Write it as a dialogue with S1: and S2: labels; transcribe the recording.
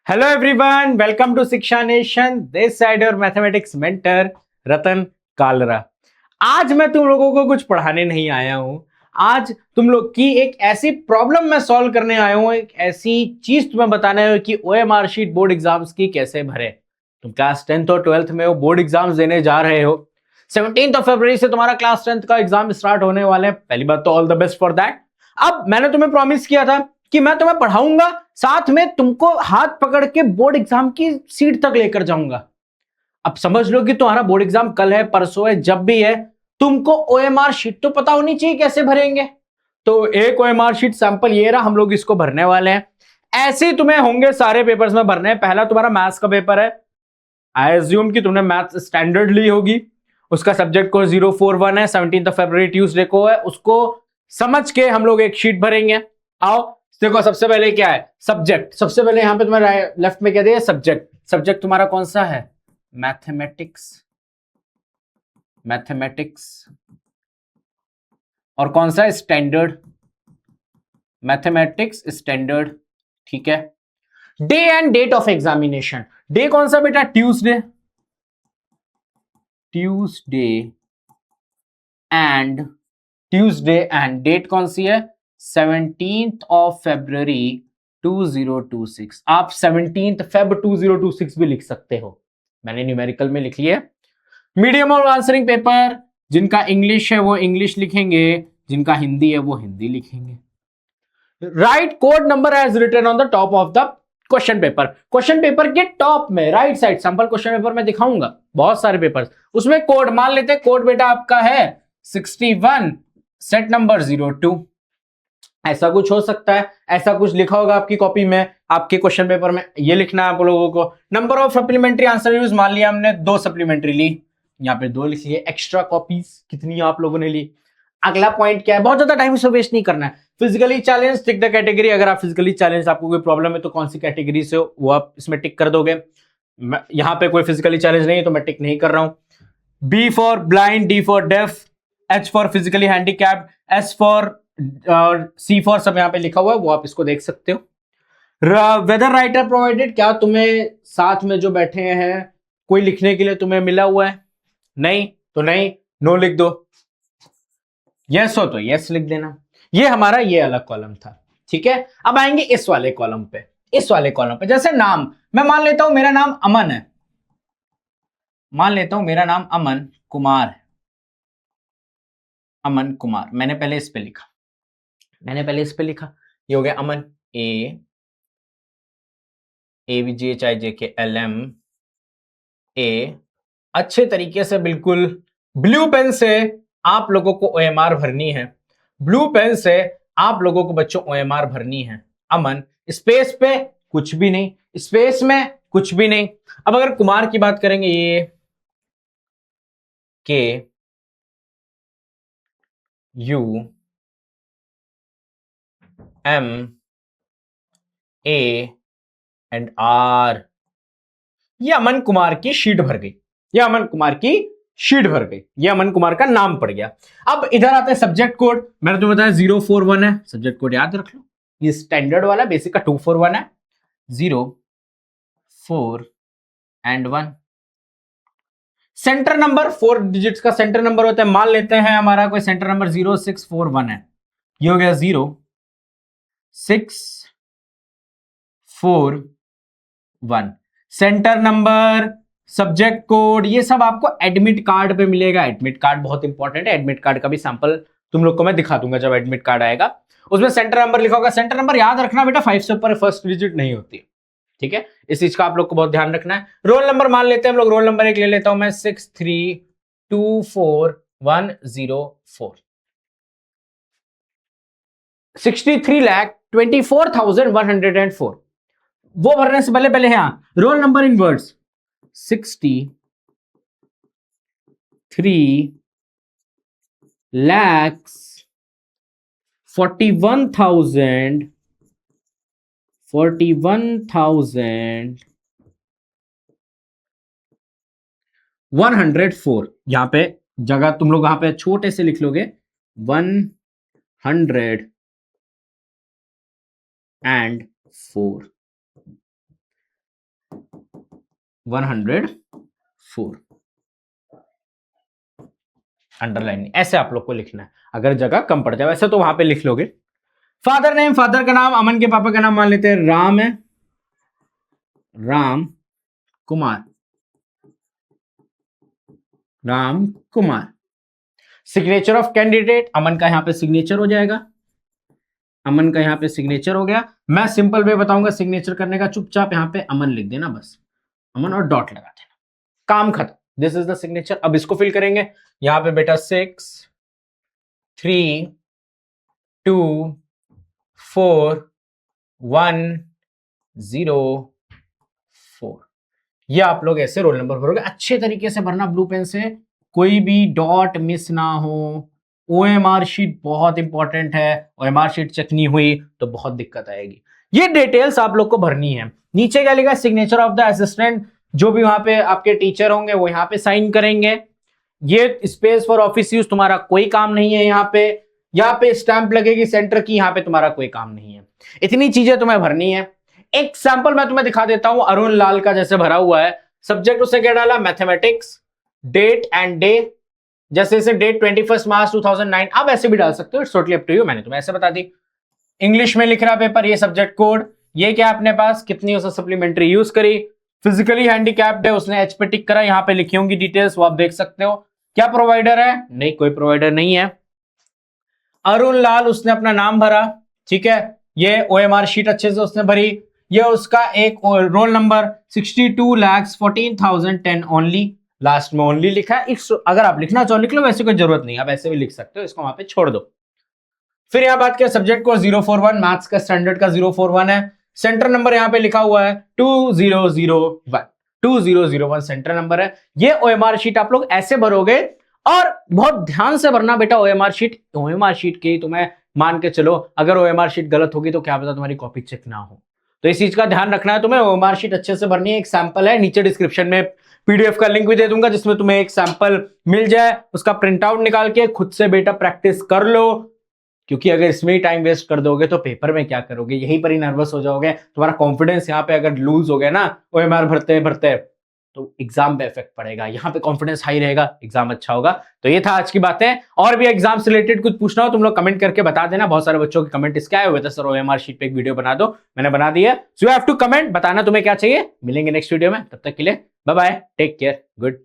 S1: Hello everyone, welcome to Shiksha nation. This side your mathematics mentor Ratan Kalra. आज मैं तुम लोगों को कुछ पढ़ाने नहीं आया हूं। आज तुम लोग की एक ऐसी प्रॉब्लम मैं सॉल्व करने आया हूं, एक ऐसी चीज तुम्हें बताना है कि ओएमआर शीट बोर्ड एग्जाम्स की कैसे भरे। तुम क्लास 10th और 12th में हो, बोर्ड एग्जाम्स देने जा रहे हो। 17 फरवरी से तुम्हारा क्लास 10th का एग्जाम स्टार्ट होने वाले हैं। पहली बात तो all the best for that. अब मैंने तुम्हें प्रॉमिस किया था कि मैं तुम्हें पढ़ाऊंगा, साथ में तुमको हाथ पकड़ के बोर्ड एग्जाम की सीट तक लेकर जाऊंगा। अब समझ लो कि तुम्हारा बोर्ड एग्जाम कल है, परसों है, जब भी है, तुमको ओएमआर शीट तो पता होनी चाहिए कैसे भरेंगे। तो एक ओएमआर शीट सैंपल ये रहा, हम लोग इसको भरने वाले हैं। ऐसे ही तुम्हें होंगे सारे पेपर्स में भरने हैं। पहला तुम्हारा मैथ्स का पेपर है। आई एज्यूम कि तुमने मैथ्स स्टैंडर्ड ली होगी। उसका सब्जेक्ट कोड 041 है, 17 फरवरी ट्यूसडे को है। उसको समझ के हम लोग एक शीट भरेंगे। आओ देखो, सबसे पहले क्या है? सब्जेक्ट। सबसे पहले यहां पे तुम्हारा लेफ्ट में क्या दिया? सब्जेक्ट। सब्जेक्ट तुम्हारा कौन सा है? मैथमेटिक्स। मैथमेटिक्स। और कौन सा? स्टैंडर्ड। Mathematics standard. ठीक है। Day and date of examination. Day कौन सा बेटा? ट्यूसडे। ट्यूसडे एंड डेट कौन सी है? 17 फरवरी 2026। आप 17 फेब 2026 भी लिख सकते हो। मैंने न्यूमेरिकल में लिख लिया। मीडियम ऑफ आंसरिंग पेपर, जिनका इंग्लिश है वो इंग्लिश लिखेंगे, जिनका हिंदी है वो हिंदी लिखेंगे। Write code number as written on the top of the question paper. Question paper के टॉप में right side sample question paper में दिखाऊंगा बहुत सारे पेपर्स, उसमें कोड मान लेते हैं। कोड बेटा आपका है 61 सेट नंबर 02। ऐसा कुछ हो सकता है, ऐसा कुछ लिखा होगा आपकी कॉपी में, आपके क्वेश्चन पेपर में। ये लिखना है आप लोगों को। Number of supplementary answer use मान लिया हमने, 2 सप्लीमेंट्री ली, यहाँ पे 2 लिख लिए। एक्स्ट्रा कॉपीज कितनी आप लोगों ने ली? अगला पॉइंट क्या है? बहुत ज्यादा टाइम से वेस्ट नहीं करना है। Physically challenge, tick the category. अगर आप फिजिकली चैलेंज, आपको कोई प्रॉब्लम है तो कौन सी कैटेगरी से हो वो आप इसमें टिक कर दोगे। यहाँ पे कोई फिजिकली चैलेंज नहीं है तो मैं टिक नहीं कर रहा हूं। B for blind, D for deaf, H for physically handicapped, S for C for सब यहाँ पे लिखा हुआ है, वो आप इसको देख सकते हो। वेदर राइटर प्रोवाइडेड, क्या तुम्हें साथ में जो बैठे हैं कोई लिखने के लिए तुम्हें मिला हुआ है? नहीं तो नहीं, नो लिख दो। यस हो तो यस लिख देना। ये हमारा ये अलग कॉलम था। ठीक है, अब आएंगे इस वाले कॉलम पे। इस वाले कॉलम पे जैसे नाम, मैं मान लेता हूं मेरा नाम अमन है। मान लेता हूं मेरा नाम अमन कुमार है। अमन कुमार मैंने पहले इस पे लिखा। ये हो गया अमन। AVGHIJKLM ए। अच्छे तरीके से बिल्कुल ब्लू पेन से आप लोगों को OMR भरनी है। ब्लू पेन से आप लोगों को बच्चों OMR भरनी है। अमन, स्पेस पे कुछ भी नहीं, स्पेस में कुछ भी नहीं। अब अगर कुमार की बात करेंगे, ये KUM A एंड R। ये अमन कुमार की शीट भर गई। ये अमन कुमार की शीट भर गई। ये अमन कुमार का नाम पड़ गया। अब इधर आता है सब्जेक्ट कोड। मैंने तुम्हें बताया 041 है सब्जेक्ट कोड, याद रख लो। ये स्टैंडर्ड वाला, बेसिक का 241 है। 0 4 एंड 1। सेंटर नंबर 4 डिजिट्स का सेंटर नंबर होता है। मान लेते हैं हमारा कोई सेंटर नंबर 0641 है। ये हो गया 0641। सेंटर नंबर, सब्जेक्ट कोड, ये सब आपको एडमिट कार्ड पे मिलेगा। एडमिट कार्ड बहुत इंपॉर्टेंट है। एडमिट कार्ड का भी सैंपल तुम लोग को मैं दिखा दूंगा जब एडमिट कार्ड आएगा। उसमें सेंटर नंबर लिखा होगा। सेंटर नंबर याद रखना बेटा, 5 से ऊपर फर्स्ट डिजिट नहीं होती। ठीक है, इस चीज का आप लोग को बहुत ध्यान रखना है। रोल नंबर मान लेते हैं हम लोग। रोल नंबर एक ले लेता हूं मैं, 6324,104। 63,24,104। वो भरने से पहले पहले यहां रोल नंबर इन वर्ड्स 63,41,104। यहां पे जगह तुम लोग यहां पे छोटे से लिख लोगे 104। 104 अंडरलाइन, ऐसे आप लोग को लिखना है, अगर जगह कम पड़ जाए वैसे तो वहां पे लिख लोगे। फादर नेम, फादर का नाम, अमन के पापा का नाम मान लेते हैं राम है, Ram Kumar, Ram Kumar. Signature of candidate, Aman का यहां पे सिग्नेचर हो जाएगा, अमन का यहां पे सिग्नेचर हो गया। मैं सिंपल वे बताऊंगा सिग्नेचर करने का, चुपचाप यहां पे अमन लिख देना बस, अमन और डॉट लगा देना, काम खत्म, दिस इज द सिग्नेचर। अब इसको फिल करेंगे, यहां पे बेटा 6 3 2 4 1 0 4। ये आप लोग ऐसे रोल नंबर भरोगे, अच्छे तरीके से भरना ब्लू पेन से, कोई भी डॉट मिस ना हो। ओएमआर शीट बहुत इंपॉर्टेंट है, ओएमआर शीट चेक नहीं हुई तो बहुत दिक्कत आएगी। ये डिटेल्स आप लोग को भरनी है। नीचे क्या लिखा है, सिग्नेचर ऑफ द असिस्टेंट, जो भी वहां पे आपके टीचर होंगे वो यहाँ पे साइन करेंगे। ये स्पेस फॉर ऑफिस यूज तुम्हारा कोई काम नहीं है, यहाँ पे स्टैंप लगेगी सेंटर की, यहाँ पे तुम्हारा कोई काम नहीं है। इतनी चीजें तुम्हें भरनी है। एक सैंपल मैं तुम्हें दिखा देता हूं, अरुण लाल का जैसे भरा हुआ है, सब्जेक्ट उसने क्या डाला, मैथमेटिक्स, डेट एंड डे, जैसे डेट 21 मार्च 2009, आप ऐसे भी डाल सकते हो, it's totally up to you, मैंने तुम्हें ऐसे बता दी। इंग्लिश में लिख रहा पेपर, ये सब्जेक्ट कोड, ये क्या अपने पास कितनी उसने सप्लीमेंट्री यूज करी, फिजिकली हैंडीकैप्ड है उसने एच पे टिक करा, यहाँ पे लिखी होंगी डिटेल्स वो आप देख सकते हो। क्या प्रोवाइडर है, नहीं कोई प्रोवाइडर नहीं है। अरुण लाल उसने अपना नाम भरा, ठीक है, ये ओएमआर शीट अच्छे से उसने भरी, ये उसका एक रोल नंबर 62,14,010 ओनली, लास्ट में ओनली लिखा है। अगर आप लिखना चाहो लिख लो, वैसे कोई जरूरत नहीं, आप ऐसे भी लिख सकते हो, इसको वहां पे छोड़ दो। फिर यहां बात किया सब्जेक्ट को 041, मैथ्स का स्टैंडर्ड का 041 है, सेंटर नंबर यहां पे लिखा हुआ है 2001, 2001 सेंटर नंबर है। ये ओएमआर शीट आप लोग ऐसे भरोगे, और बहुत ध्यान से भरना बेटा ओएमआर शीट की तुम्हें मान के चलो, अगर ओएमआर शीट गलत होगी तो क्या पता तुम्हारी कॉपी चेक ना हो, तो इस चीज का ध्यान रखना है तुम्हें। ओएमआर शीट अच्छे से भरनी है। एक सैंपल है, नीचे डिस्क्रिप्शन में पीडीएफ का लिंक भी दे दूंगा, जिसमें तुम्हें एक सैंपल मिल जाए, उसका प्रिंट आउट निकाल के खुद से बेटा प्रैक्टिस कर लो, क्योंकि अगर इसमें ही टाइम वेस्ट कर दोगे तो पेपर में क्या करोगे, यहीं पर ही नर्वस हो जाओगे, तुम्हारा कॉन्फिडेंस यहाँ पे अगर लूज हो गया ना ओएमआर भरते भरते, तो एग्जाम पे इफेक्ट पड़ेगा। यहाँ पे कॉन्फिडेंस हाई रहेगा, एग्जाम अच्छा होगा। तो ये था आज की बातें। और भी एग्जाम से रिलेटेड कुछ पूछना हो तुम लोग कमेंट करके बता देना। बहुत सारे बच्चों के कमेंट इसके आए हुए थे, सर ओएमआर शीट पे एक वीडियो बना दो, मैंने बना दी है। So you have to comment, बताना तुम्हें क्या चाहिए। मिलेंगे नेक्स्ट वीडियो में, तब तक के लिए bye bye, take care, good